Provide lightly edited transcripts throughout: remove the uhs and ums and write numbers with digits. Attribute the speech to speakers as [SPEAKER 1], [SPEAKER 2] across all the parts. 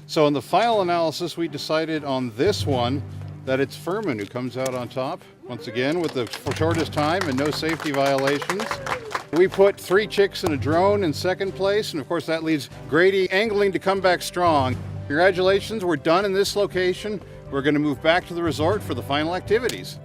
[SPEAKER 1] So in the final analysis, we decided on this one that it's Furman who comes out on top, once again, with the shortest time and no safety violations. We put 3 chicks in a drone in second place, and of course that leaves Grady angling to come back strong. Congratulations, we're done in this location. We're going to move back to the resort for the final activities.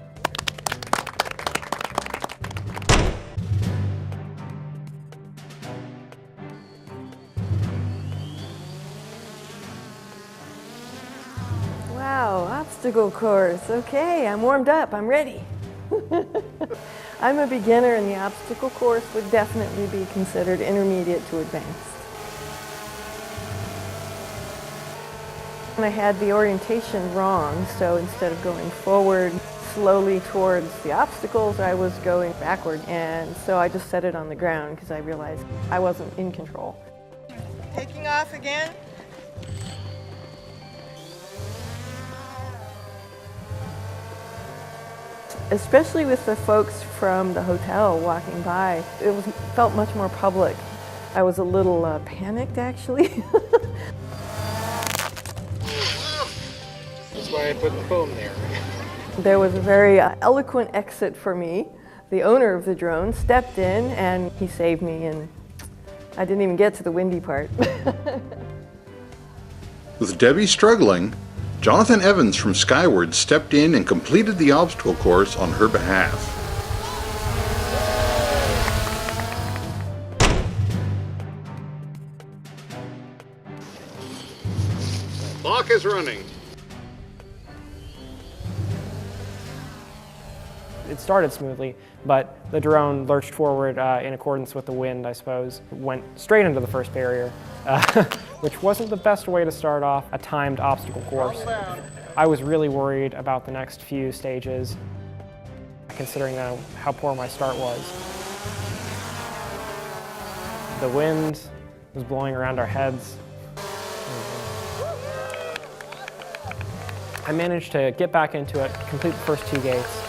[SPEAKER 2] Wow, obstacle course. Okay, I'm warmed up, I'm ready. I'm a beginner and the obstacle course would definitely be considered intermediate to advanced. I had the orientation wrong, so instead of going forward slowly towards the obstacles, I was going backward, and so I just set it on the ground because I realized I wasn't in control.
[SPEAKER 3] Taking off again.
[SPEAKER 2] Especially with the folks from the hotel walking by, felt much more public. I was a little panicked, actually.
[SPEAKER 4] That's why I put the foam there.
[SPEAKER 2] There was a very eloquent exit for me. The owner of the drone stepped in and he saved me, and I didn't even get to the windy part.
[SPEAKER 1] With Debbie struggling, Jonathan Evans from Skyward stepped in and completed the obstacle course on her behalf. Clock is running.
[SPEAKER 5] It started smoothly, but the drone lurched forward in accordance with the wind, I suppose. Went straight into the first barrier, which wasn't the best way to start off a timed obstacle course. I was really worried about the next few stages, considering how poor my start was. The wind was blowing around our heads. I managed to get back into it, complete the first 2 gates.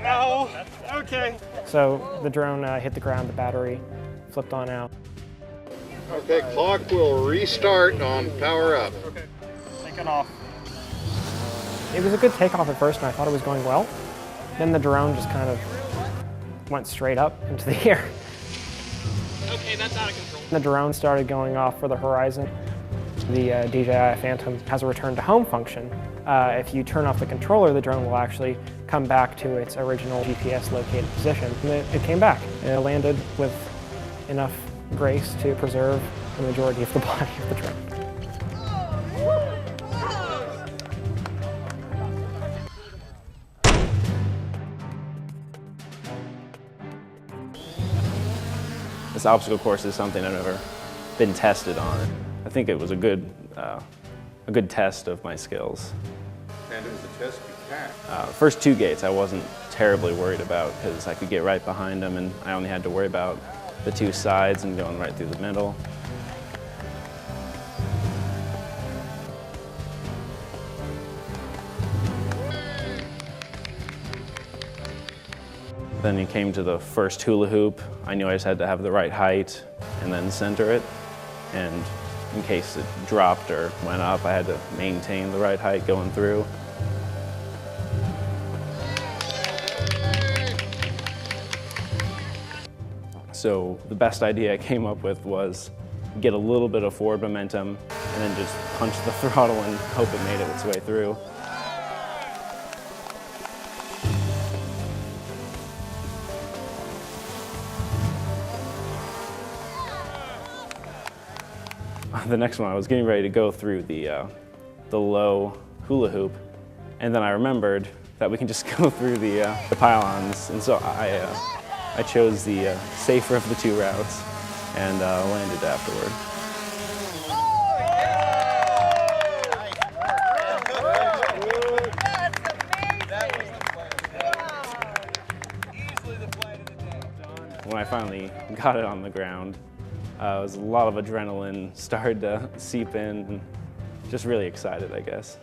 [SPEAKER 4] Oh, okay.
[SPEAKER 5] So the drone hit the ground, the battery flipped on out.
[SPEAKER 1] Okay, clock will restart on power up.
[SPEAKER 4] Okay, taking off.
[SPEAKER 5] It was a good takeoff at first, and I thought it was going well. Then the drone just kind of went straight up into the air.
[SPEAKER 4] Okay, that's out of control.
[SPEAKER 5] The drone started going off for the horizon. The DJI Phantom has a return to home function. If you turn off the controller, the drone will actually come back to its original GPS located position. And it came back. It landed with enough grace to preserve the majority of the body of the drone.
[SPEAKER 6] This obstacle course is something I've never been tested on. I think it was a good test of my skills.
[SPEAKER 1] And it was a test you passed.
[SPEAKER 6] First 2 gates I wasn't terribly worried about because I could get right behind them, and I only had to worry about the 2 sides and going right through the middle. Then you came to the first hula hoop. I knew I just had to have the right height and then center it. And in case it dropped or went up, I had to maintain the right height going through. So the best idea I came up with was get a little bit of forward momentum and then just punch the throttle and hope it made its way through. The next one, I was getting ready to go through the low hula hoop, and then I remembered that we can just go through the pylons, and so I chose the safer of the 2 routes and landed afterward. when I finally got it on the ground, it was a lot of adrenaline started to seep in, and just really excited, I guess.